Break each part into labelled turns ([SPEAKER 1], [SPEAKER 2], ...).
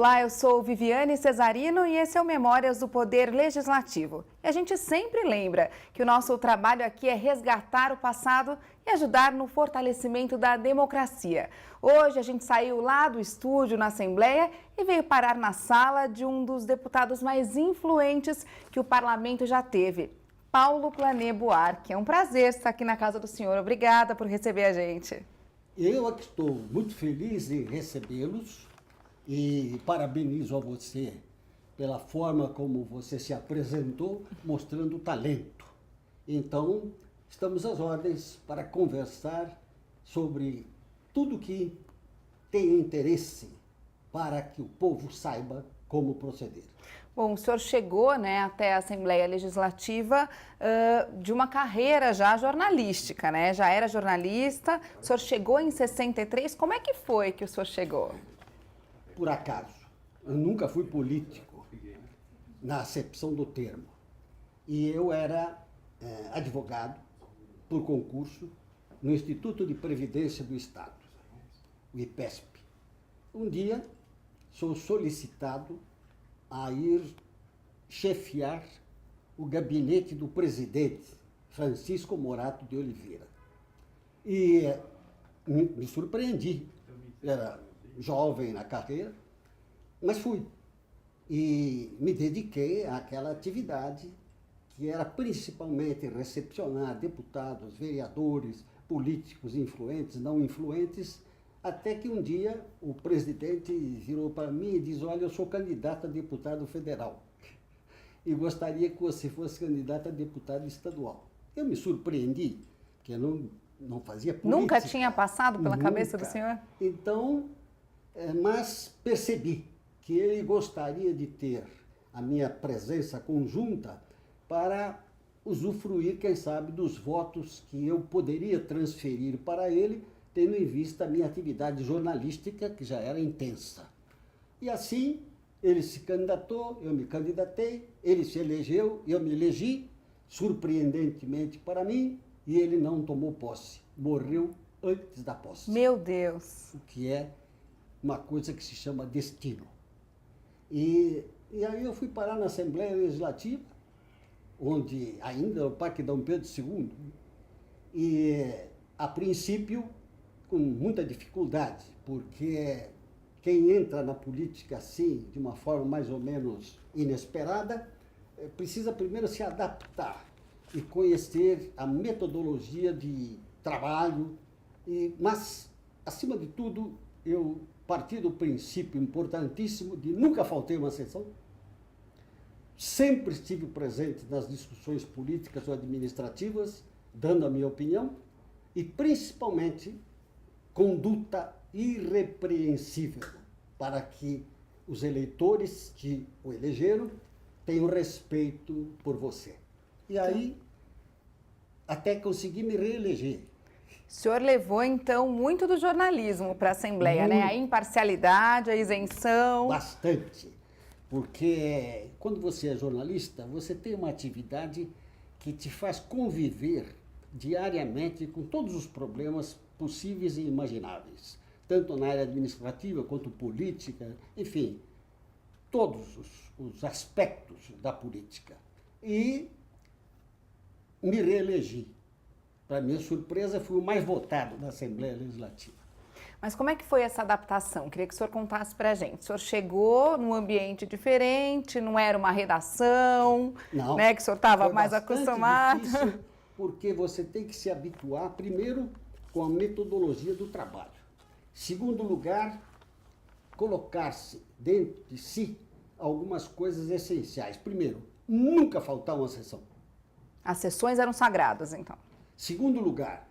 [SPEAKER 1] Olá, eu sou Viviane Cesarino e esse é o Memórias do Poder Legislativo. E a gente sempre lembra que o nosso trabalho aqui é resgatar o passado e ajudar no fortalecimento da democracia. Hoje a gente saiu lá do estúdio na Assembleia e veio parar na sala de um dos deputados mais influentes que o parlamento já teve, Paulo Plané Buarque. É um prazer estar aqui na casa do senhor. Obrigada por receber a gente.
[SPEAKER 2] Eu aqui estou muito feliz em recebê-los e parabenizo a você pela forma como você se apresentou, mostrando talento. Então, estamos às ordens para conversar sobre tudo que tem interesse para que o povo saiba como proceder.
[SPEAKER 1] Bom, o senhor chegou, até a Assembleia Legislativa de uma carreira já jornalística, Já era jornalista, o senhor chegou em 63, como é que foi que o senhor chegou?
[SPEAKER 2] Por acaso, eu nunca fui político, na acepção do termo. E eu era advogado, por concurso, no Instituto de Previdência do Estado, o IPESP. Um dia, sou solicitado a ir chefiar o gabinete do presidente, Francisco Morato de Oliveira. E me surpreendi. Era jovem na carreira, mas fui. E me dediquei àquela atividade que era principalmente recepcionar deputados, vereadores, políticos influentes, não influentes, até que um dia o presidente virou para mim e disse: olha, eu sou candidato a deputado federal e gostaria que você fosse candidato a deputado estadual. Eu me surpreendi, porque eu não fazia política.
[SPEAKER 1] Nunca tinha passado pela cabeça do senhor?
[SPEAKER 2] Então, mas percebi que ele gostaria de ter a minha presença conjunta para usufruir, quem sabe, dos votos que eu poderia transferir para ele, tendo em vista a minha atividade jornalística, que já era intensa. E assim, ele se candidatou, eu me candidatei, ele se elegeu, eu me elegi, surpreendentemente para mim, e ele não tomou posse. Morreu antes da posse.
[SPEAKER 1] Meu Deus!
[SPEAKER 2] O que é uma coisa que se chama destino. E aí eu fui parar na Assembleia Legislativa, onde ainda era o Parque Dom Pedro II, e a princípio com muita dificuldade, porque quem entra na política assim, de uma forma mais ou menos inesperada, precisa primeiro se adaptar e conhecer a metodologia de trabalho, mas, acima de tudo, eu parti do princípio importantíssimo de nunca faltei uma sessão, sempre estive presente nas discussões políticas ou administrativas, dando a minha opinião, e principalmente conduta irrepreensível para que os eleitores que o elegeram tenham respeito por você. E aí, até consegui me reeleger.
[SPEAKER 1] O senhor levou, então, muito do jornalismo para a Assembleia, A imparcialidade, a isenção.
[SPEAKER 2] Bastante. Porque quando você é jornalista, você tem uma atividade que te faz conviver diariamente com todos os problemas possíveis e imagináveis, tanto na área administrativa quanto política, enfim, todos os aspectos da política. E me reelegi. Para minha surpresa, fui o mais votado da Assembleia Legislativa.
[SPEAKER 1] Mas como é que foi essa adaptação? Queria que o senhor contasse para a gente. O senhor chegou num ambiente diferente, não era uma redação,
[SPEAKER 2] não,
[SPEAKER 1] que o senhor estava mais acostumado.
[SPEAKER 2] Difícil, porque você tem que se habituar, primeiro, com a metodologia do trabalho. Segundo lugar, colocar-se dentro de si algumas coisas essenciais. Primeiro, nunca faltar uma sessão.
[SPEAKER 1] As sessões eram sagradas, então.
[SPEAKER 2] Segundo lugar,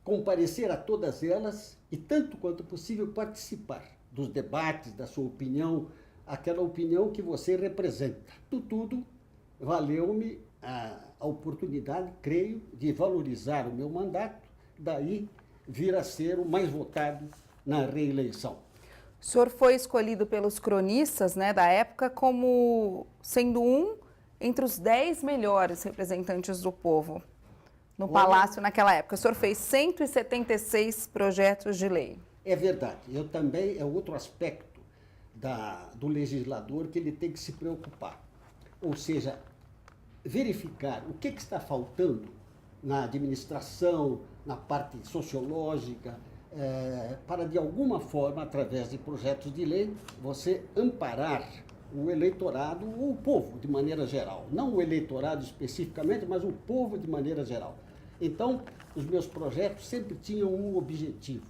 [SPEAKER 2] comparecer a todas elas e, tanto quanto possível, participar dos debates, da sua opinião, aquela opinião que você representa. Tudo valeu-me a oportunidade, creio, de valorizar o meu mandato, daí vir a ser o mais votado na reeleição.
[SPEAKER 1] O senhor foi escolhido pelos cronistas, da época como sendo um entre os 10 melhores representantes do povo no Palácio naquela época. O senhor fez 176 projetos de lei.
[SPEAKER 2] É verdade. Eu também, é outro aspecto do legislador que ele tem que se preocupar. Ou seja, verificar o que está faltando na administração, na parte sociológica, para, de alguma forma, através de projetos de lei, você amparar o eleitorado ou o povo, de maneira geral. Não o eleitorado especificamente, mas o povo de maneira geral. Então, os meus projetos sempre tinham um objetivo.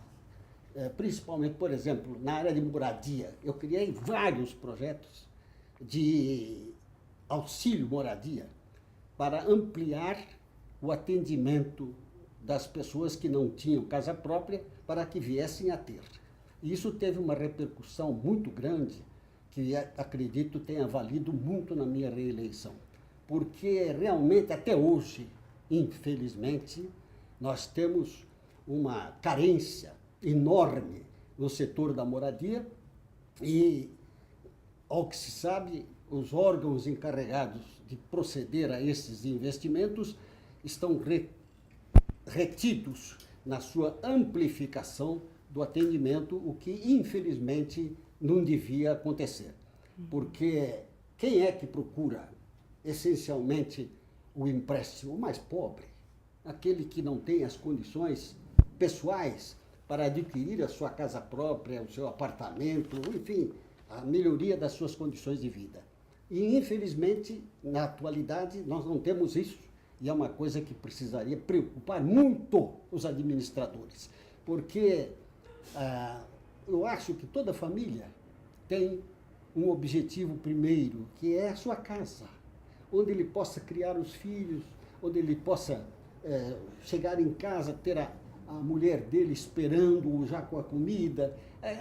[SPEAKER 2] Principalmente, por exemplo, na área de moradia. Eu criei vários projetos de auxílio moradia para ampliar o atendimento das pessoas que não tinham casa própria para que viessem a ter. E isso teve uma repercussão muito grande, que acredito tenha valido muito na minha reeleição. Porque realmente, até hoje, infelizmente, nós temos uma carência enorme no setor da moradia e, ao que se sabe, os órgãos encarregados de proceder a esses investimentos estão retidos na sua amplificação do atendimento, o que, infelizmente, não devia acontecer. Porque quem é que procura, essencialmente, o empréstimo? O mais pobre, aquele que não tem as condições pessoais para adquirir a sua casa própria, o seu apartamento, enfim, a melhoria das suas condições de vida. E, infelizmente, na atualidade, nós não temos isso, e é uma coisa que precisaria preocupar muito os administradores, porque eu acho que toda família tem um objetivo primeiro, que é a sua casa, onde ele possa criar os filhos, onde ele possa chegar em casa, ter a mulher dele esperando-o já com a comida,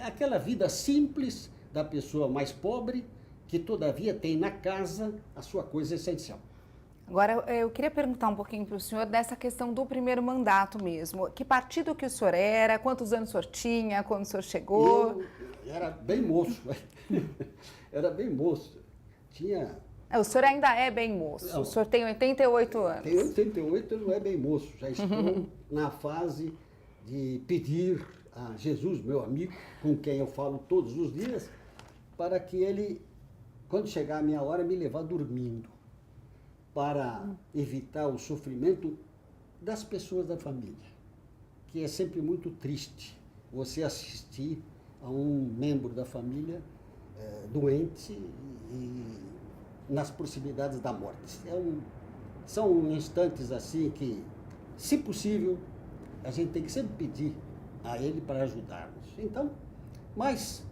[SPEAKER 2] aquela vida simples da pessoa mais pobre, que todavia tem na casa a sua coisa essencial.
[SPEAKER 1] Agora, eu queria perguntar um pouquinho para o senhor dessa questão do primeiro mandato mesmo. Que partido que o senhor era, quantos anos o senhor tinha, quando o senhor chegou?
[SPEAKER 2] Eu era bem moço, era bem moço.
[SPEAKER 1] O senhor ainda é bem moço, não. O senhor tem 88 anos.
[SPEAKER 2] Tem 88, não é bem moço, já estou na fase de pedir a Jesus, meu amigo, com quem eu falo todos os dias, para que ele, quando chegar a minha hora, me levar dormindo, para evitar o sofrimento das pessoas da família, que é sempre muito triste você assistir a um membro da família doente e nas proximidades da morte. São instantes assim que, se possível, a gente tem que sempre pedir a ele para ajudar-nos. Então, mas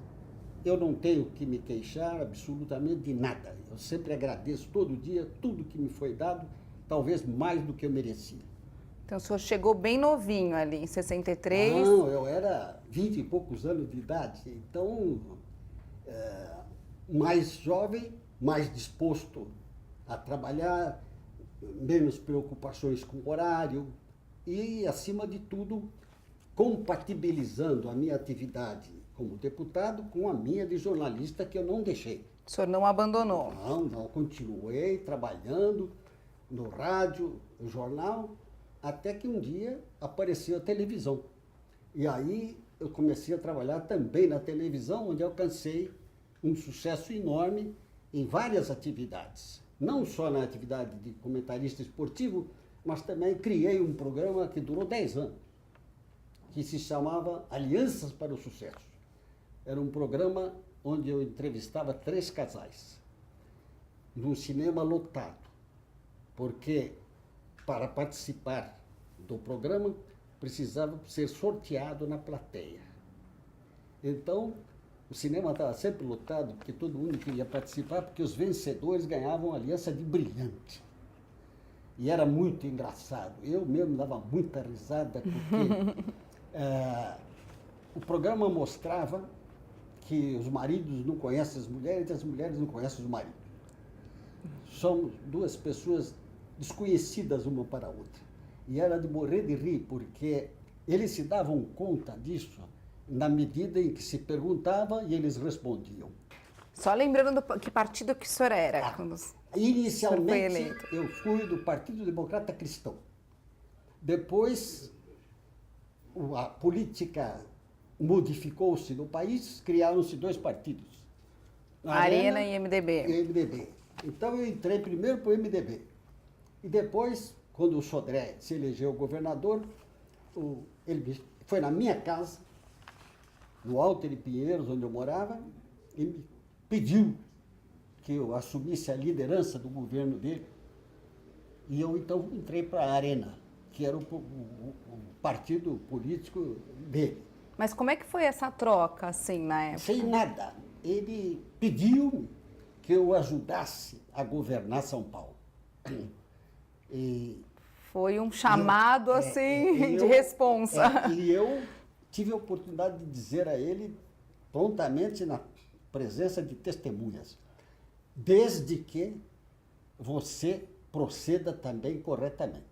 [SPEAKER 2] eu não tenho que me queixar absolutamente de nada. Eu sempre agradeço todo dia tudo que me foi dado, talvez mais do que eu merecia.
[SPEAKER 1] Então o senhor chegou bem novinho ali, em 63?
[SPEAKER 2] Não, eu era 20 e poucos anos de idade. Então, mais jovem, mais disposto a trabalhar, menos preocupações com o horário e, acima de tudo, compatibilizando a minha atividade como deputado com a minha de jornalista, que eu não deixei.
[SPEAKER 1] O senhor não abandonou?
[SPEAKER 2] Não, continuei trabalhando no rádio, no jornal, até que um dia apareceu a televisão. E aí eu comecei a trabalhar também na televisão, onde alcancei um sucesso enorme em várias atividades. Não só na atividade de comentarista esportivo, mas também criei um programa que durou 10 anos, que se chamava Alianças para o Sucesso. Era um programa onde eu entrevistava 3 casais, num cinema lotado, porque para participar do programa precisava ser sorteado na plateia. Então, o cinema estava sempre lotado, porque todo mundo queria participar, porque os vencedores ganhavam aliança de brilhante. E era muito engraçado. Eu mesmo dava muita risada, porque o programa mostrava que os maridos não conhecem as mulheres não conhecem os maridos. Somos 2 pessoas desconhecidas uma para a outra. E era de morrer de rir, porque eles se davam conta disso na medida em que se perguntava e eles respondiam.
[SPEAKER 1] Só lembrando que partido que o senhor era? Quando
[SPEAKER 2] Inicialmente, eu fui do Partido Democrata Cristão. Depois, a política modificou-se no país, criaram-se 2 partidos.
[SPEAKER 1] Arena e MDB.
[SPEAKER 2] E MDB. Então eu entrei primeiro para o MDB. E depois, quando o Sodré se elegeu governador, ele foi na minha casa, no Alto de Pinheiros, onde eu morava, e me pediu que eu assumisse a liderança do governo dele. E eu, então, entrei para a Arena, que era o partido político dele.
[SPEAKER 1] Mas como é que foi essa troca, assim, na época?
[SPEAKER 2] Sem nada. Ele pediu que eu ajudasse a governar São Paulo. E
[SPEAKER 1] foi um chamado, de responsa.
[SPEAKER 2] E eu tive a oportunidade de dizer a ele, prontamente, na presença de testemunhas, desde que você proceda também corretamente.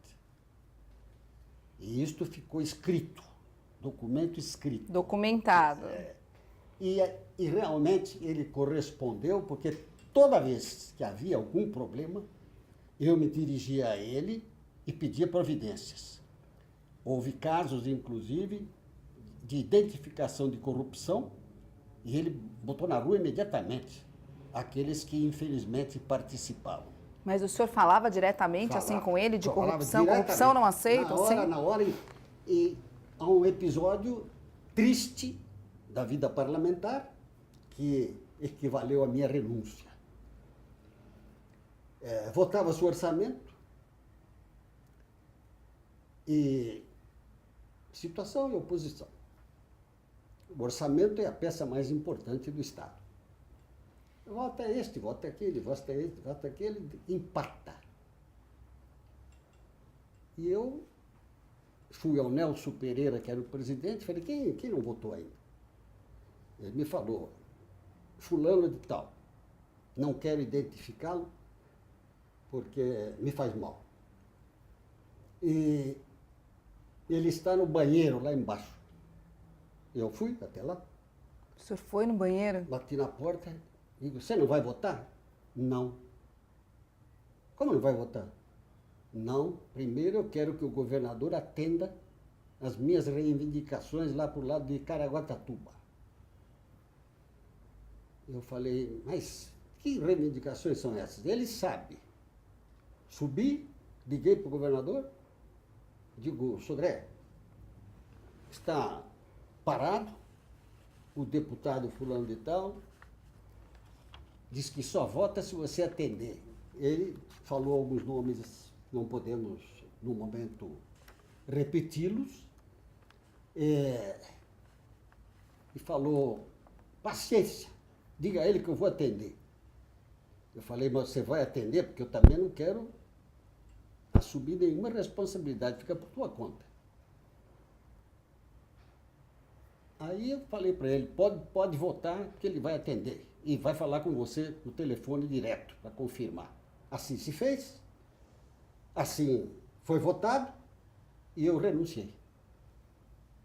[SPEAKER 2] E isto ficou escrito, documento escrito.
[SPEAKER 1] Documentado.
[SPEAKER 2] E realmente ele correspondeu, porque toda vez que havia algum problema, eu me dirigia a ele e pedia providências. Houve casos, inclusive, de identificação de corrupção, e ele botou na rua imediatamente aqueles que, infelizmente, participavam.
[SPEAKER 1] Mas o senhor falava diretamente assim com ele de corrupção? Corrupção não aceita?
[SPEAKER 2] Na hora, e há um episódio triste da vida parlamentar que equivaleu à minha renúncia. Votava-se o orçamento e situação e oposição. O orçamento é a peça mais importante do Estado. Vota este, vota aquele, vota este, vota aquele, empata. E eu fui ao Nelson Pereira, que era o presidente, falei, quem não votou ainda? Ele me falou, fulano de tal, não quero identificá-lo porque me faz mal. E ele está no banheiro lá embaixo. Eu fui até lá.
[SPEAKER 1] O senhor foi no banheiro?
[SPEAKER 2] Bati na porta. Digo, você não vai votar? Não. Como não vai votar? Não. Primeiro eu quero que o governador atenda as minhas reivindicações lá para o lado de Caraguatatuba. Eu falei, mas que reivindicações são essas? Ele sabe. Subi, liguei para o governador, digo, Sodré, está parado o deputado fulano de tal, diz que só vota se você atender. Ele falou alguns nomes, não podemos, no momento, repeti-los, e falou, paciência, diga a ele que eu vou atender. Eu falei, mas você vai atender? Porque eu também não quero assumir nenhuma responsabilidade, fica por tua conta. Aí eu falei para ele, pode votar que ele vai atender e vai falar com você no telefone direto para confirmar. Assim se fez, assim foi votado e eu renunciei.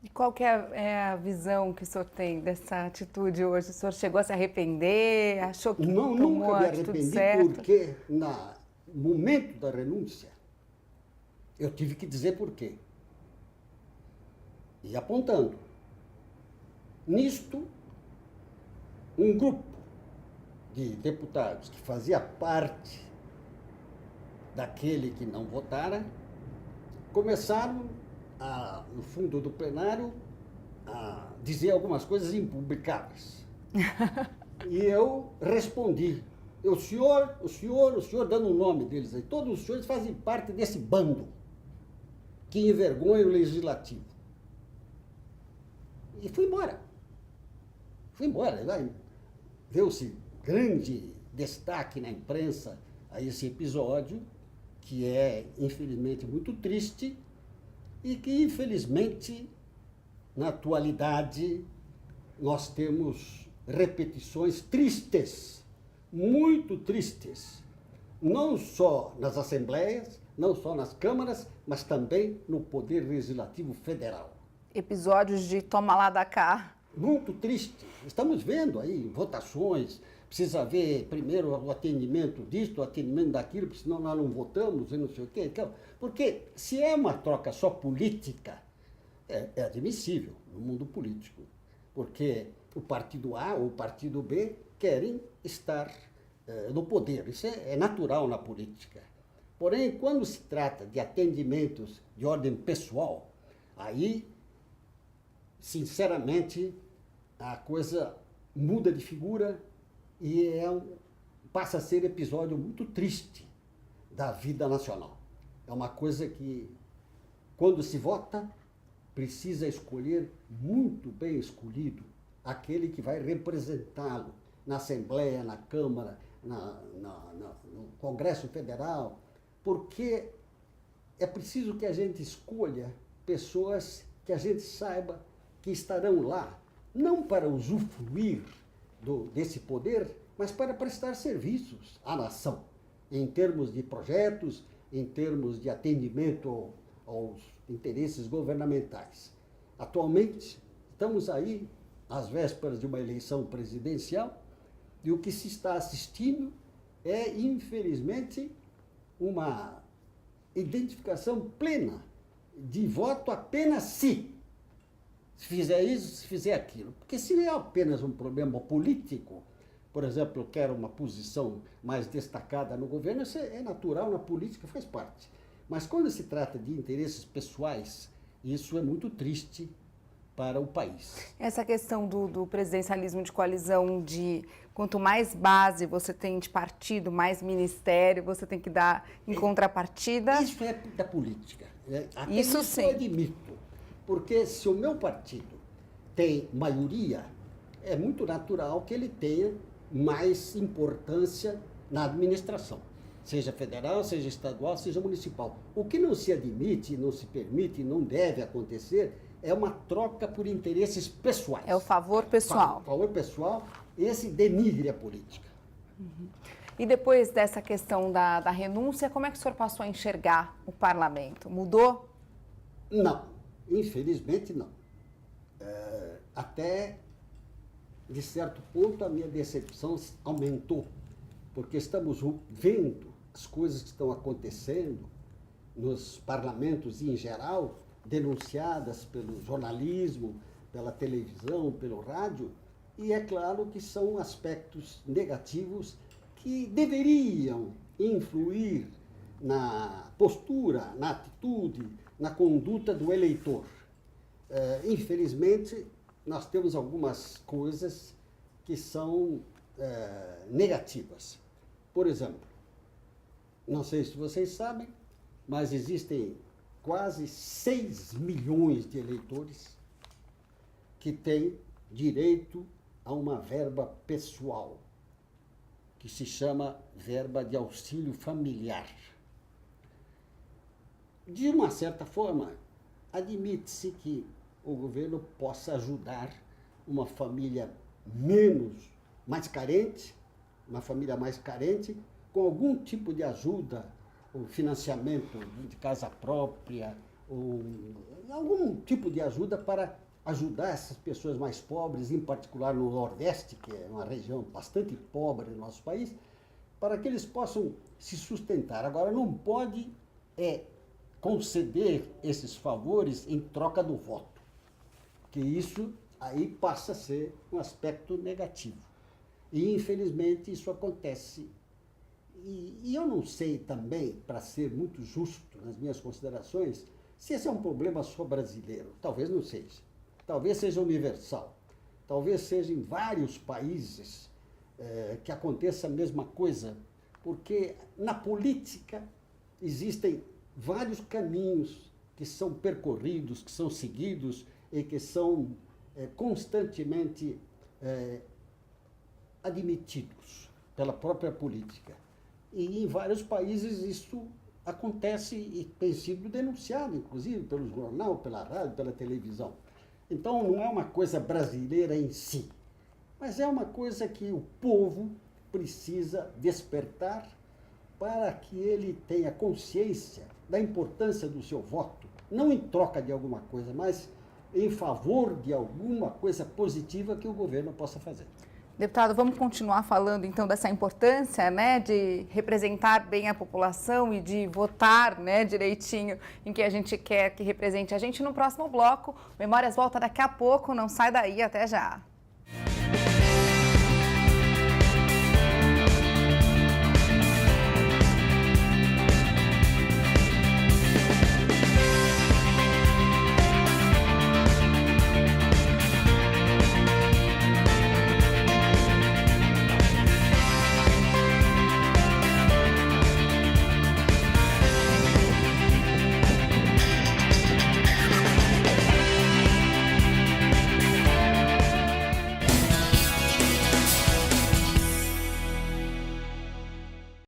[SPEAKER 1] E qual que é a visão que o senhor tem dessa atitude hoje? O senhor chegou a se arrepender? Achou que tomou a atitude certa?
[SPEAKER 2] Nunca me arrependi, porque no momento da renúncia eu tive que dizer por quê. E apontando. Nisto, um grupo de deputados que fazia parte daquele que não votara, começaram, no fundo do plenário, a dizer algumas coisas impublicáveis. E eu respondi, o senhor, dando o nome deles aí, todos os senhores fazem parte desse bando que envergonha o legislativo. E fui embora. Deu-se grande destaque na imprensa a esse episódio, que é, infelizmente, muito triste e que, infelizmente, na atualidade, nós temos repetições tristes, muito tristes, não só nas assembleias, não só nas câmaras, mas também no Poder Legislativo Federal.
[SPEAKER 1] Episódios de toma lá da cá.
[SPEAKER 2] Muito triste. Estamos vendo aí votações, precisa ver primeiro o atendimento disto, o atendimento daquilo, porque senão nós não votamos e não sei o quê. Então, porque se é uma troca só política, é admissível no mundo político. Porque o partido A ou o partido B querem estar no poder. Isso é natural na política. Porém, quando se trata de atendimentos de ordem pessoal, aí, sinceramente, a coisa muda de figura e passa a ser episódio muito triste da vida nacional. É uma coisa que, quando se vota, precisa escolher muito bem escolhido aquele que vai representá-lo na Assembleia, na Câmara, no Congresso Federal, porque é preciso que a gente escolha pessoas que a gente saiba que estarão lá, não para usufruir desse poder, mas para prestar serviços à nação, em termos de projetos, em termos de atendimento aos interesses governamentais. Atualmente, estamos aí às vésperas de uma eleição presidencial e o que se está assistindo é, infelizmente, uma identificação plena de voto apenas se fizer isso, se fizer aquilo. Porque se é apenas um problema político, por exemplo, eu quero uma posição mais destacada no governo, isso é natural, na política faz parte. Mas quando se trata de interesses pessoais, isso é muito triste para o país.
[SPEAKER 1] Essa questão do presidencialismo de coalizão, de quanto mais base você tem de partido, mais ministério você tem que dar em contrapartida.
[SPEAKER 2] Isso é da política. Até
[SPEAKER 1] isso sim.
[SPEAKER 2] Eu admito. Porque se o meu partido tem maioria, é muito natural que ele tenha mais importância na administração, seja federal, seja estadual, seja municipal. O que não se admite, não se permite, não deve acontecer é uma troca por interesses pessoais.
[SPEAKER 1] É o favor pessoal.
[SPEAKER 2] Favor pessoal, esse denigre a política.
[SPEAKER 1] Uhum. E depois dessa questão da renúncia, como é que o senhor passou a enxergar o parlamento? Mudou?
[SPEAKER 2] Não, infelizmente não. Até, de certo ponto, a minha decepção aumentou, porque estamos vendo as coisas que estão acontecendo nos parlamentos em geral, denunciadas pelo jornalismo, pela televisão, pelo rádio, e é claro que são aspectos negativos que deveriam influir na postura, na atitude, na conduta do eleitor. Infelizmente, nós temos algumas coisas que são negativas. Por exemplo, não sei se vocês sabem, mas existem quase 6 milhões de eleitores que têm direito a uma verba pessoal, que se chama verba de auxílio familiar. De uma certa forma, admite-se que o governo possa ajudar uma família mais carente, uma família mais carente, com algum tipo de ajuda, o financiamento de casa própria, ou algum tipo de ajuda para ajudar essas pessoas mais pobres, em particular no Nordeste, que é uma região bastante pobre do nosso país, para que eles possam se sustentar. Agora, não pode conceder esses favores em troca do voto, porque isso aí passa a ser um aspecto negativo. E, infelizmente, isso acontece. E eu não sei também, para ser muito justo nas minhas considerações, se esse é um problema só brasileiro. Talvez não seja. Talvez seja universal. Talvez seja em vários países que aconteça a mesma coisa, porque na política existem vários caminhos que são percorridos, que são seguidos e que são constantemente admitidos pela própria política. E em vários países isso acontece e tem sido denunciado, inclusive, pelo jornal, pela rádio, pela televisão. Então, não é uma coisa brasileira em si, mas é uma coisa que o povo precisa despertar para que ele tenha consciência da importância do seu voto, não em troca de alguma coisa, mas em favor de alguma coisa positiva que o governo possa fazer.
[SPEAKER 1] Deputado, vamos continuar falando então dessa importância, né, de representar bem a população e de votar, né, direitinho em que a gente quer que represente a gente no próximo bloco. Memórias volta daqui a pouco, não sai daí, até já.